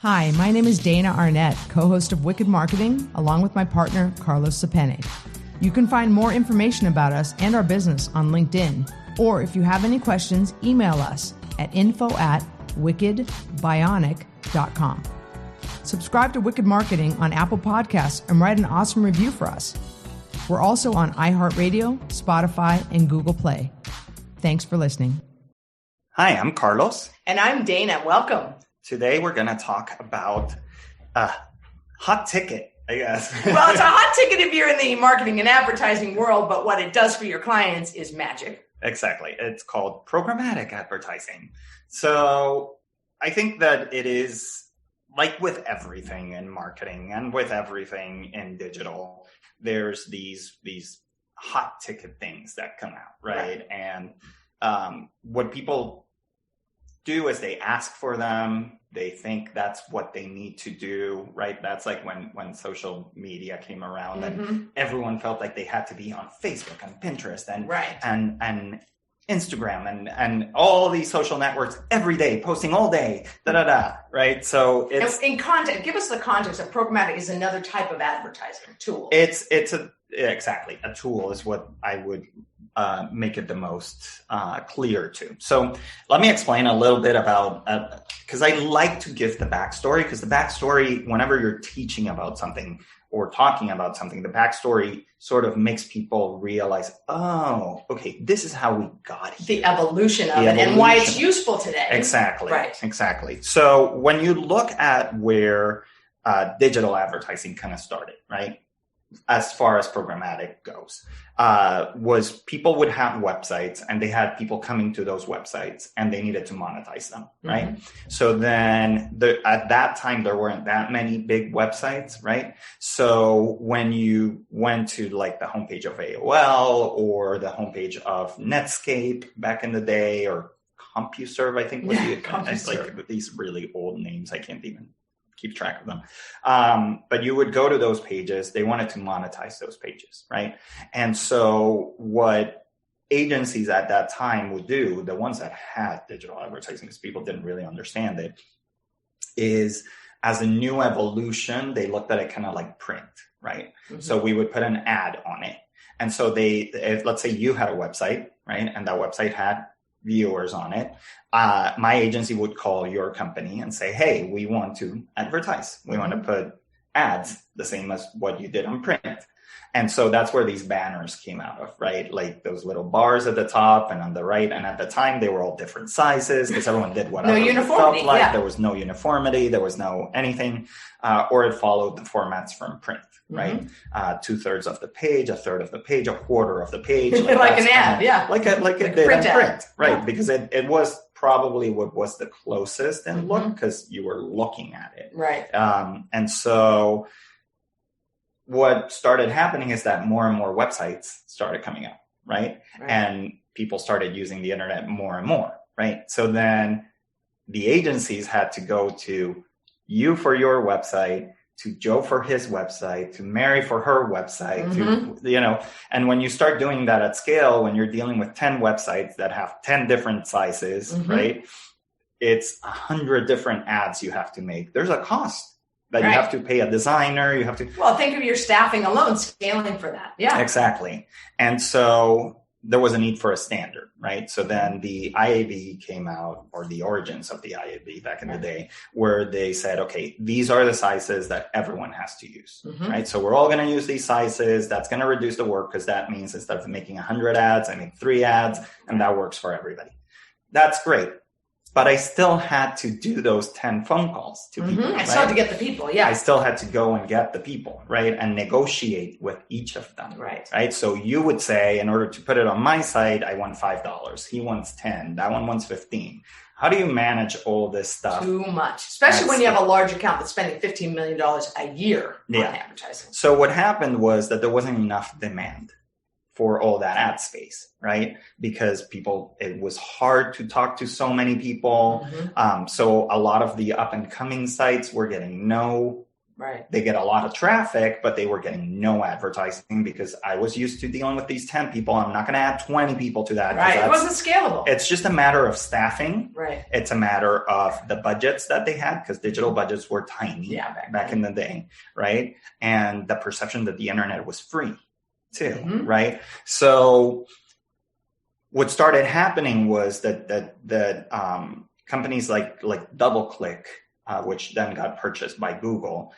Hi, my name is Dana Arnett, co-host of Wicked Marketing, along with my partner, Carlos Cepene. You can find more information about us and our business on LinkedIn, or if you have any questions, email us at info@wickedbionic.com. Subscribe to Wicked Marketing on Apple Podcasts and write an awesome review for us. We're also on iHeartRadio, Spotify, and Google Play. Thanks for listening. Hi, I'm Carlos. And I'm Dana. Welcome. Today we're going to talk about a hot ticket, I guess. Well, it's a hot ticket if you're in the marketing and advertising world, but what it does for your clients is magic. Exactly. It's called programmatic advertising. So I think that it is like with everything in marketing and with everything in digital, there's these hot ticket things that come out, right? And what people do is they ask for them. They think that's what they need to do, right? That's like when social media came around and everyone felt like they had to be on Facebook and Pinterest and Instagram and all these social networks every day, posting all day, right? So it's in context. Give us the context of programmatic is another type of advertising tool. Exactly a tool is what I would make it the most clear to. So let me explain a little bit about, because I like to give the backstory, because the backstory, whenever you're teaching about something or talking about something, the backstory sort of makes people realize, oh, okay, this is how we got here. The evolution of it and why it's useful today. Exactly. Right. Exactly. So when you look at where digital advertising kind of started, right? As far as programmatic goes, was people would have websites and they had people coming to those websites and they needed to monetize them, right? So then at that time, there weren't that many big websites, right? So when you went to like the homepage of AOL or the homepage of Netscape back in the day, or CompuServe, I think was it's like these really old names. I can't even keep track of them. But you would go to those pages. They wanted to monetize those pages, right? And so what agencies at that time would do, the ones that had digital advertising, because people didn't really understand it, is as a new evolution, they looked at it kind of like print, right? So we would put an ad on it. And so let's say you had a website, right? And that website had viewers on it. My agency would call your company and say, hey, we want to advertise. We want to put ads the same as what you did on print. And so that's where these banners came out of, right? Like those little bars at the top and on the right. And at the time, they were all different sizes because everyone did whatever it felt like. Yeah. There was no uniformity. There was no anything. Or it followed the formats from print, right? 2/3 of the page, 1/3 of the page, 1/4 of the page. Like an ad, Like it did in print, right? Because it was probably what was the closest in look because you were looking at it. Right. And so what started happening is that more and more websites started coming up, right? And people started using the internet more and more, right? So then the agencies had to go to you for your website, to Joe for his website, to Mary for her website, and when you start doing that at scale, when you're dealing with 10 websites that have 10 different sizes, right? It's 100 different ads you have to make. There's a cost that you have to pay a designer. You have to. Well, think of your staffing alone, scaling for that. Yeah, exactly. And so there was a need for a standard, right? So then the IAB came out, or the origins of the IAB back in the day, where they said, okay, these are the sizes that everyone has to use, right? So we're all going to use these sizes. That's going to reduce the work because that means instead of making 100 ads, I make 3 ads, and that works for everybody. That's great. But I still had to do those 10 phone calls to people. I still had to get the people, I still had to go and get the people, right? And negotiate with each of them, right? So you would say, in order to put it on my site, I want $5. He wants 10. That one wants 15. How do you manage all this stuff? Too much, especially when you have a large account that's spending $15 million a year on advertising. So what happened was that there wasn't enough demand for all that ad space, right? Because it was hard to talk to so many people. So a lot of the up and coming sites were getting no Right. They get a lot of traffic, but they were getting no advertising because I was used to dealing with these 10 people. I'm not going to add 20 people to that. Right. It wasn't scalable. It's just a matter of staffing. Right. It's a matter of the budgets that they had, because digital budgets were tiny back in the day, right? And the perception that the internet was free too, right? So what started happening was that companies like DoubleClick, which then got purchased by Google,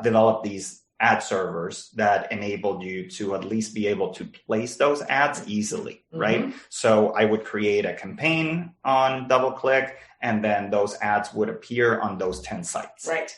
developed these ad servers that enabled you to at least be able to place those ads easily, right? So I would create a campaign on DoubleClick, and then those ads would appear on those 10 sites. Right.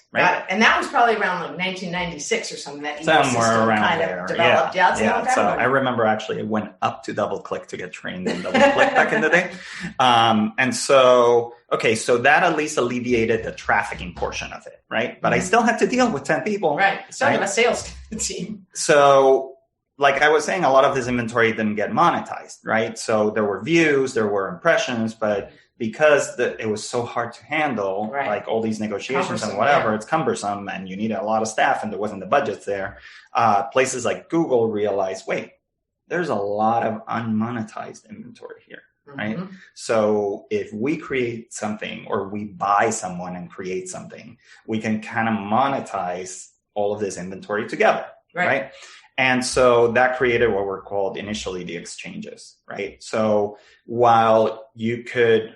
And that was probably around like 1996 or something. That somewhere around kind there. Of developed. Yeah. So I remember actually I went up to DoubleClick to get trained in DoubleClick back in the day. And so, okay, so that at least alleviated the trafficking portion of it, right? But I still had to deal with 10 people. Right. Still have a sales team. So like I was saying, a lot of this inventory didn't get monetized, right? So there were views, there were impressions, but because it was so hard to handle, like all these negotiations and whatever, it's cumbersome and you need a lot of staff and there wasn't the budgets there. Places like Google realized, wait, there's a lot of unmonetized inventory here, right? So if we create something or we buy someone and create something, we can kind of monetize all of this inventory together, right? And so that created what were called initially the exchanges, right? So while you could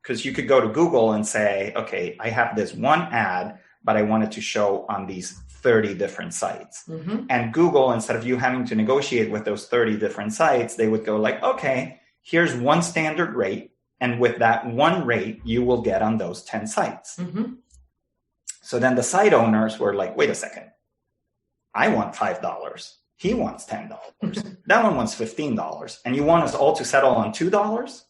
go to Google and say, okay, I have this one ad, but I want it to show on these 30 different sites. And Google, instead of you having to negotiate with those 30 different sites, they would go like, okay, here's one standard rate. And with that one rate, you will get on those 10 sites. So then the site owners were like, wait a second, I want $5. He wants $10. That one wants $15. And you want us all to settle on $2?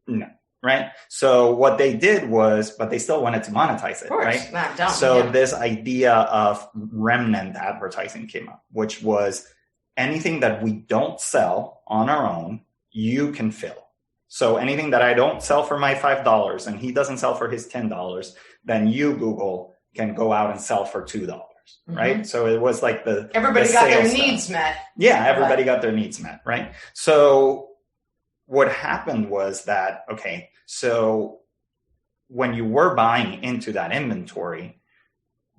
No. Right. So what they did was, but they still wanted to monetize it, right? Not dumb, so this idea of remnant advertising came up, which was anything that we don't sell on our own, you can fill. So anything that I don't sell for my $5 and he doesn't sell for his $10, then you, Google, can go out and sell for $2. Right. So it was like everybody got their needs met. Yeah. Everybody got their needs met. Right. So what happened was that, okay, so when you were buying into that inventory,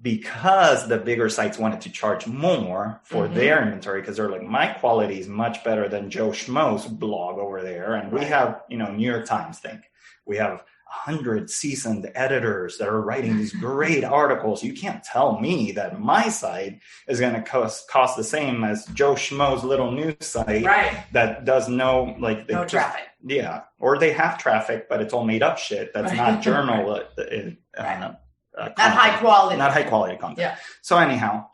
because the bigger sites wanted to charge more for their inventory, because they're like, my quality is much better than Joe Schmo's blog over there. And we have, New York Times think we have 100 seasoned editors that are writing these great articles. You can't tell me that my site is going to cost the same as Joe Schmo's little news site that does no traffic. Yeah. Or they have traffic, but it's all made up shit. That's not journal. Not high quality. Not high quality content. Yeah. So anyhow,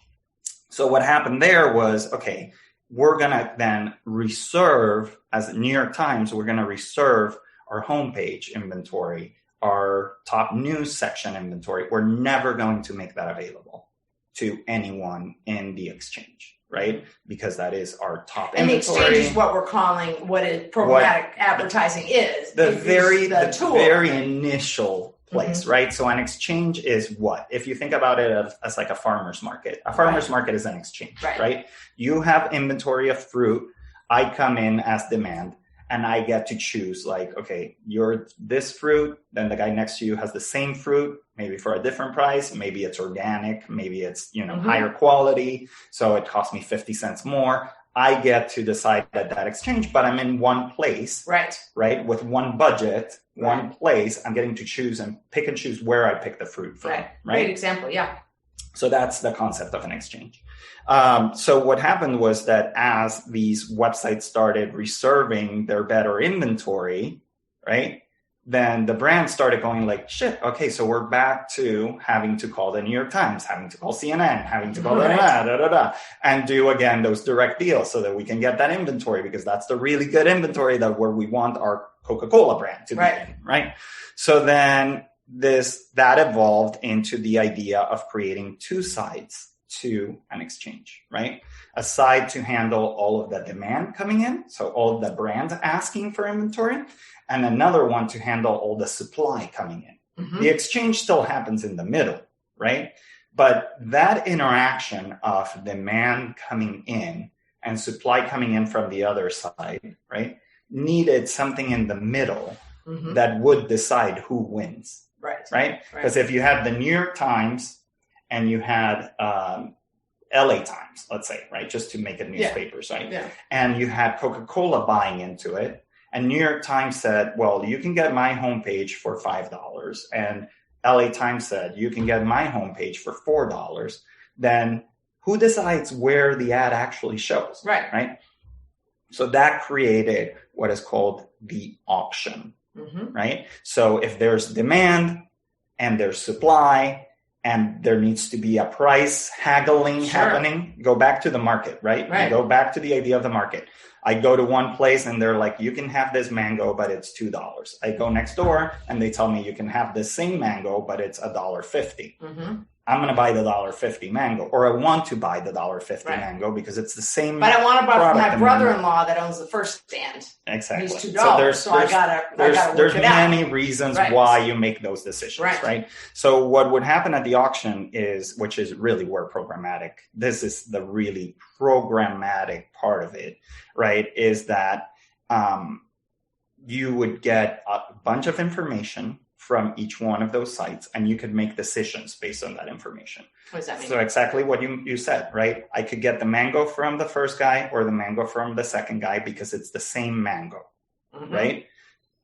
so what happened there was, okay, we're going to then reserve, as New York Times, we're going to reserve our homepage inventory, our top news section inventory. We're never going to make that available to anyone in the exchange, right? Because that is our top and inventory. And the exchange is what we're calling what programmatic advertising is. The very initial place, right? So an exchange is what? If you think about it as like a farmer's market, market is an exchange, right? You have inventory of fruit. I come in as demand. And I get to choose like, okay, you're this fruit, then the guy next to you has the same fruit, maybe for a different price. Maybe it's organic, maybe it's, higher quality. So it costs me 50 cents more. I get to decide that exchange, but I'm in one place, right? With one budget, one place. I'm getting to choose and pick and choose where I pick the fruit from, right? Great example, yeah. So that's the concept of an exchange. So what happened was that as these websites started reserving their better inventory, right, then the brand started going like, shit, okay, so we're back to having to call the New York Times, having to call CNN, having to call and do again those direct deals so that we can get that inventory, because that's the really good inventory where we want our Coca-Cola brand to be in, right? So then that evolved into the idea of creating two sides to an exchange, right? A side to handle all of the demand coming in, so all of the brands asking for inventory, and another one to handle all the supply coming in. The exchange still happens in the middle, right? But that interaction of demand coming in and supply coming in from the other side, right, needed something in the middle that would decide who wins, right? Because if you had the New York Times and you had LA Times, let's say, right, just to make it newspapers, right? Yeah. And you had Coca-Cola buying into it, and New York Times said, well, you can get my homepage for $5, and LA Times said, you can get my homepage for $4, then who decides where the ad actually shows? Right? So that created what is called the auction, right? So if there's demand and there's supply and there needs to be a price haggling happening, go back to the market, right? You go back to the idea of the market. I go to one place and they're like, you can have this mango, but it's $2. I go next door and they tell me you can have the same mango, but it's $1.50. I'm going to buy the $1.50 mango, or I want to buy the $1.50 mango because it's the same. But I want to buy from my brother-in-law that owns the first stand. Exactly. He's $2. So I gotta there's many reasons why you make those decisions, right? So what would happen at the auction is, which is really where programmatic, this is the really programmatic part of it, right? Is that you would get a bunch of information from each one of those sites, and you could make decisions based on that information. What does that mean? So exactly what you said, right? I could get the mango from the first guy or the mango from the second guy because it's the same mango, right?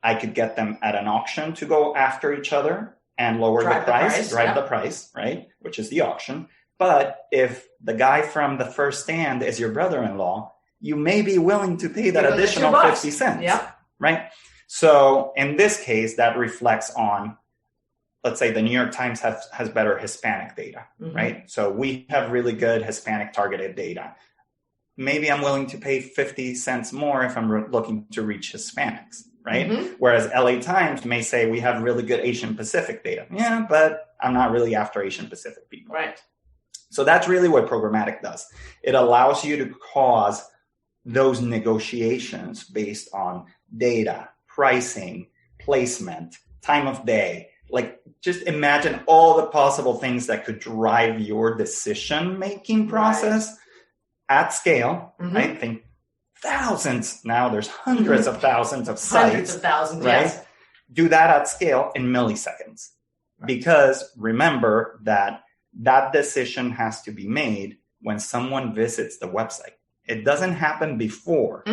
I could get them at an auction to go after each other and lower the price, drive the price, right? Which is the auction. But if the guy from the first stand is your brother-in-law, you may be willing to pay that additional 50 cents, right? So in this case, that reflects on, let's say the New York Times has better Hispanic data, right? So we have really good Hispanic targeted data. Maybe I'm willing to pay 50 cents more if I'm looking to reach Hispanics, right? Whereas LA Times may say we have really good Asian Pacific data. Yeah, but I'm not really after Asian Pacific people. Right. So that's really what programmatic does. It allows you to cause those negotiations based on data, pricing, placement, time of day. Like, just imagine all the possible things that could drive your decision-making process at scale. I think thousands, now there's hundreds of thousands of sites. Hundreds of thousands, right? yes. Do that at scale in milliseconds. Because remember that decision has to be made when someone visits the website. It doesn't happen before.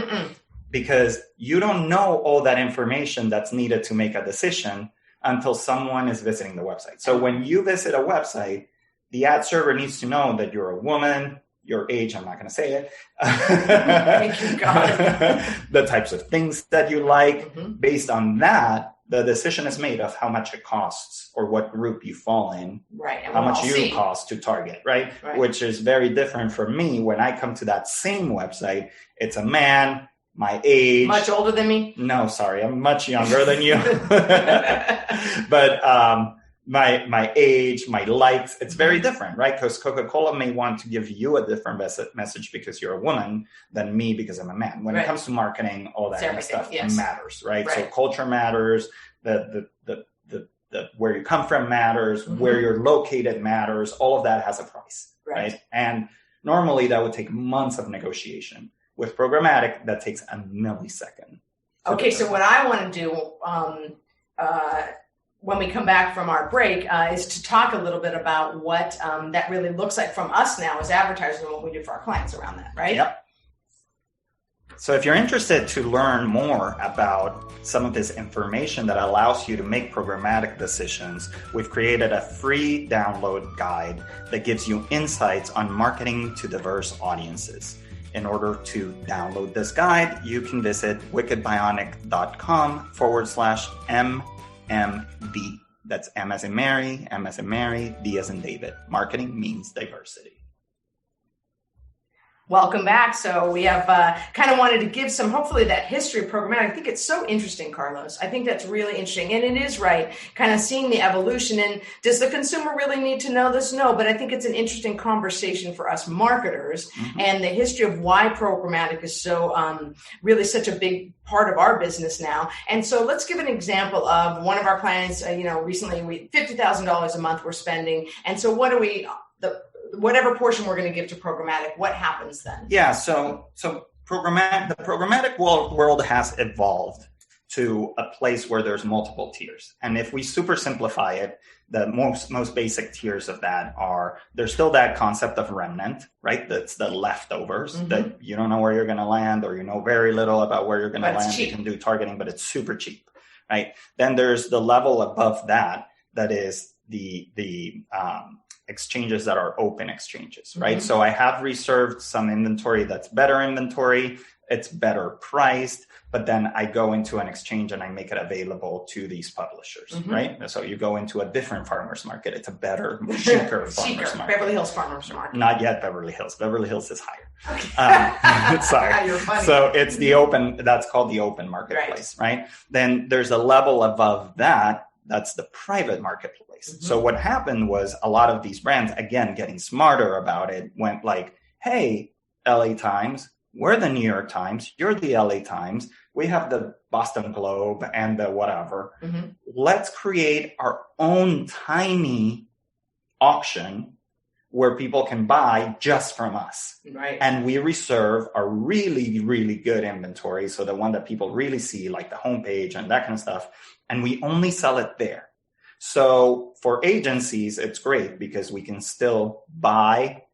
Because you don't know all that information that's needed to make a decision until someone is visiting the website. So when you visit a website, the ad server needs to know that you're a woman, your age, I'm not going to say it. Thank you, God. The types of things that you like. Based on that, the decision is made of how much it costs or what group you fall in, and how much you cost to target, right? Which is very different for me. When I come to that same website, it's a man, my age. Much older than me? No, sorry. I'm much younger than you. But my age, my likes, it's very different, right? Because Coca-Cola may want to give you a different message because you're a woman than me because I'm a man. When it comes to marketing, all that kind of stuff matters, right? So culture matters, the where you come from matters, where you're located matters. All of that has a price, right? And normally that would take months of negotiation. With programmatic, that takes a millisecond. Okay, so what I want to do when we come back from our break is to talk a little bit about what that really looks like from us now as advertisers and what we do for our clients around that, right? Yep. So if you're interested to learn more about some of this information that allows you to make programmatic decisions, we've created a free download guide that gives you insights on marketing to diverse audiences. In order to download this guide, you can visit wickedbionic.com/MMD. That's M as in Mary, M as in Mary, D as in David. Marketing means diversity. Welcome back. So we have kind of wanted to give some, hopefully, that history of programmatic. I think it's so interesting, Carlos. I think that's really interesting. And it is right, kind of seeing the evolution. And does the consumer really need to know this? No, but I think it's an interesting conversation for us marketers and the history of why programmatic is so really such a big part of our business now. And so let's give an example of one of our clients, recently $50,000 a month we're spending. And so what do we whatever portion we're going to give to programmatic, what happens then? Yeah, so the programmatic world has evolved to a place where there's multiple tiers. And if we super simplify it, the most basic tiers of that are, there's still that concept of remnant, right? That's the leftovers that you don't know where you're going to land, or you know very little about where you're going to land. You can do targeting, but it's super cheap, right? Then there's the level above that is the exchanges that are open exchanges, right? So I have reserved some inventory that's better inventory. It's better priced, but then I go into an exchange and I make it available to these publishers, right? So you go into a different farmer's market. It's a better, chicer farmer's market. Beverly Hills farmer's market. Not yet Beverly Hills. Beverly Hills is higher. Sorry. You're funny. So it's the open, that's called the open marketplace, right? Then there's a level above that. That's the private marketplace. So what happened was a lot of these brands, again, getting smarter about it, went like, hey, LA Times, we're the New York Times, you're the LA Times, we have the Boston Globe and the whatever. Let's create our own tiny auction where people can buy just from us. Right. And we reserve a really, really good inventory. So the one that people really see, like the homepage and that kind of stuff. And we only sell it there. So for agencies, it's great because we can still buy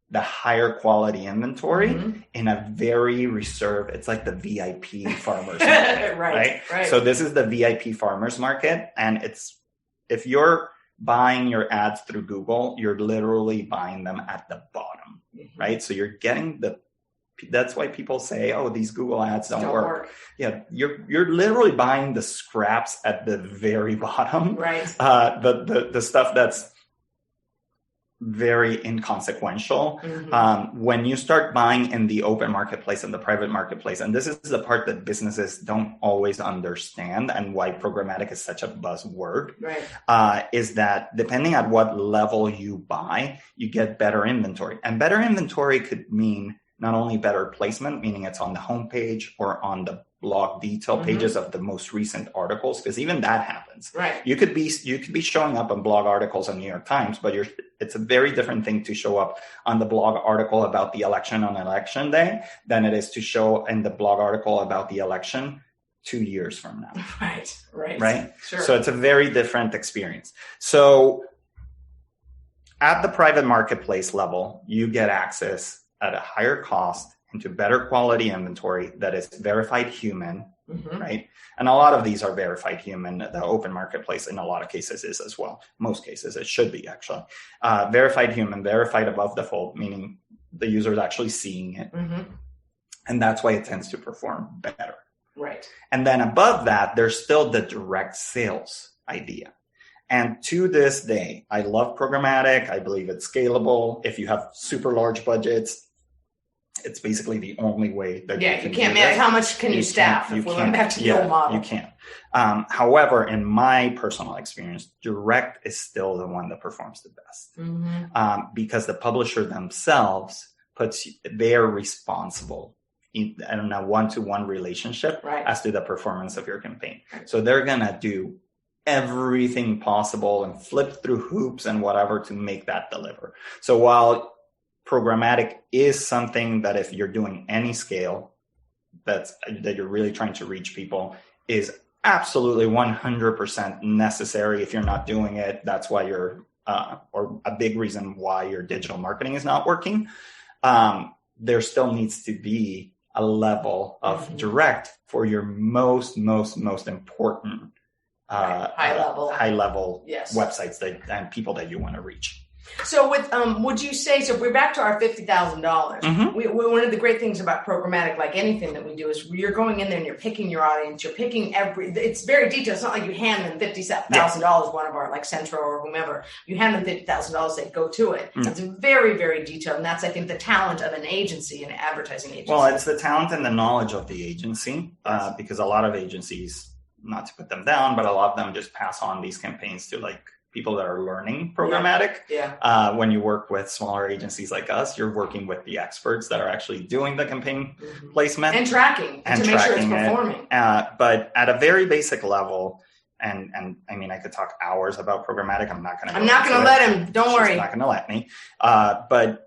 the higher quality inventory in a very reserved, it's like the VIP farmers market, right? So this is the VIP farmers market. And if you're buying your ads through Google, you're literally buying them at the bottom, right? So you're getting that's why people say, oh, these Google ads don't work. Yeah, you're literally buying the scraps at the very bottom. Right. The stuff that's very inconsequential. When you start buying in the open marketplace and the private marketplace, and this is the part that businesses don't always understand and why programmatic is such a buzzword, is that depending on what level you buy, you get better inventory. And better inventory could mean not only better placement, meaning it's on the homepage or on the blog detail pages of the most recent articles, because even that happens. Right. You could be showing up on blog articles on New York Times, but it's a very different thing to show up on the blog article about the election on election day than it is to show in the blog article about the election 2 years from now. Right. Sure. So it's a very different experience. So at the private marketplace level, you get access at a higher cost into better quality inventory that is verified human, right? And a lot of these are verified human. The open marketplace in a lot of cases is as well. Most cases, it should be actually. Verified human, verified above the fold, meaning the user is actually seeing it. And that's why it tends to perform better. Right. And then above that, there's still the direct sales idea. And to this day, I love programmatic. I believe it's scalable. If you have super large budgets, it's basically the only way that you can't manage. How much can you staff? If we went back to the old model, you can't. However, in my personal experience, direct is still the one that performs the best because the publisher themselves they're responsible in a one-to-one relationship as to the performance of your campaign. So they're gonna do everything possible and flip through hoops and whatever to make that deliver. So while programmatic is something that if you're doing any scale that you're really trying to reach people is absolutely 100% necessary. If you're not doing it, that's why you're or a big reason why your digital marketing is not working. There still needs to be a level of direct for your most important high level websites and people that you want to reach. So would you say, so if we're back to our $50,000, one of the great things about programmatic, like anything that we do, is you're going in there and you're picking your audience, you're picking it's very detailed. It's not like you hand them $50,000, one of our like Centro or whomever, you hand them $50,000, say go to it. It's very, very detailed. And that's, I think, the talent of an agency, an advertising agency. Well, it's the talent and the knowledge of the agency, because a lot of agencies, not to put them down, but a lot of them just pass on these campaigns to like people that are learning programmatic. When you work with smaller agencies like us, you're working with the experts that are actually doing the campaign placement and tracking to make sure it's performing. But at a very basic level, and I mean, I could talk hours about programmatic. I'm not going to let him. Don't worry. He's not going to let me. But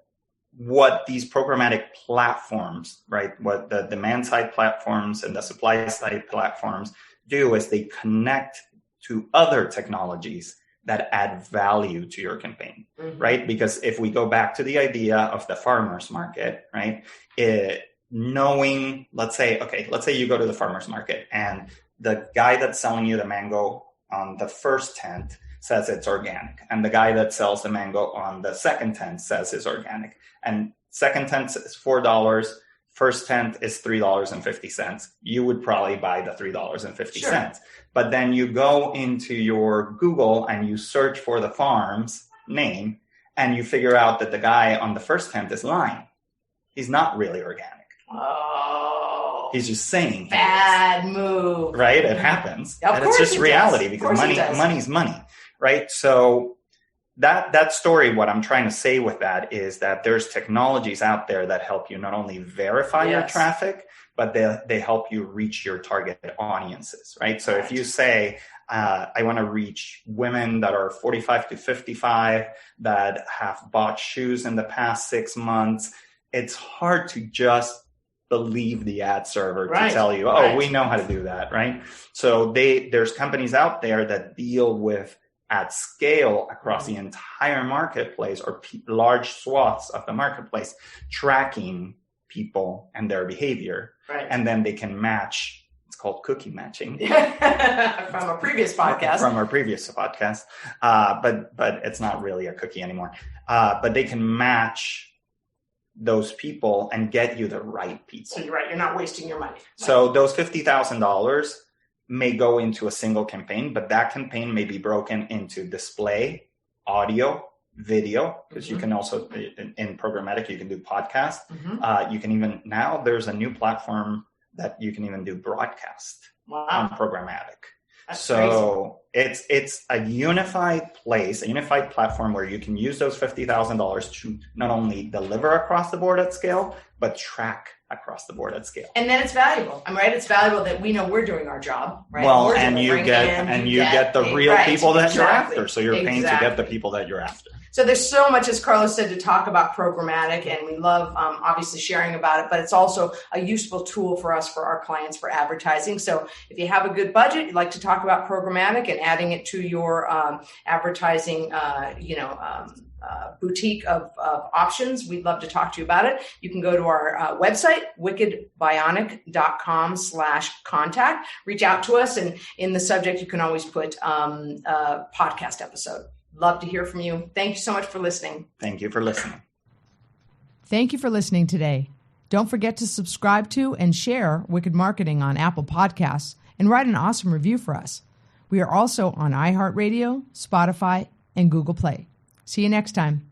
what these programmatic platforms, right, what the demand side platforms and the supply side platforms do is they connect to other technologies that add value to your campaign, right? Because if we go back to the idea of the farmer's market, right, knowing, let's say you go to the farmer's market and the guy that's selling you the mango on the first tent says it's organic, and the guy that sells the mango on the second tent says it's organic, and second tent is $4, first tent is $3.50. You would probably buy the $3.50. Sure. But then you go into your Google and you search for the farm's name, and you figure out that the guy on the first tent is lying. He's not really organic. Oh, he's just saying bad move, right? It happens, of and course it's just reality because money's money, right? So that story, what I'm trying to say with that is that there's technologies out there that help you not only verify your traffic, but they help you reach your target audiences, right? So if you say, I want to reach women that are 45 to 55 that have bought shoes in the past 6 months, it's hard to just believe the ad server to tell you, we know how to do that, right? So there's companies out there that deal with at scale across the entire marketplace or large swaths of the marketplace, tracking people and their behavior. Right. And then they can match, it's called cookie matching. From a previous podcast. From our previous podcast. But it's not really a cookie anymore. But they can match those people and get you the right people. So you're right, you're not wasting your money. Right. So those $50,000 may go into a single campaign, but that campaign may be broken into display, audio, video, because you can also, in programmatic, you can do podcasts. You can even, now there's a new platform that you can even do broadcast on programmatic. That's so crazy. It's a unified place, a unified platform where you can use those $50,000 to not only deliver across the board at scale, but track across the board at scale. And then it's valuable. I'm right. It's valuable that we know we're doing our job, right? Well, and you get the real people that you're after. So you're paying to get the people that you're after. So there's so much, as Carlos said, to talk about programmatic, and we love obviously sharing about it, but it's also a useful tool for us, for our clients, for advertising. So if you have a good budget, you'd like to talk about programmatic and adding it to your advertising, boutique of options, we'd love to talk to you about it. You can go to our website, wickedbionic.com/contact. Reach out to us, and in the subject, you can always put podcast episode. Love to hear from you. Thank you so much for listening. Thank you for listening. Thank you for listening today. Don't forget to subscribe to and share Wicked Marketing on Apple Podcasts and write an awesome review for us. We are also on iHeartRadio, Spotify, and Google Play. See you next time.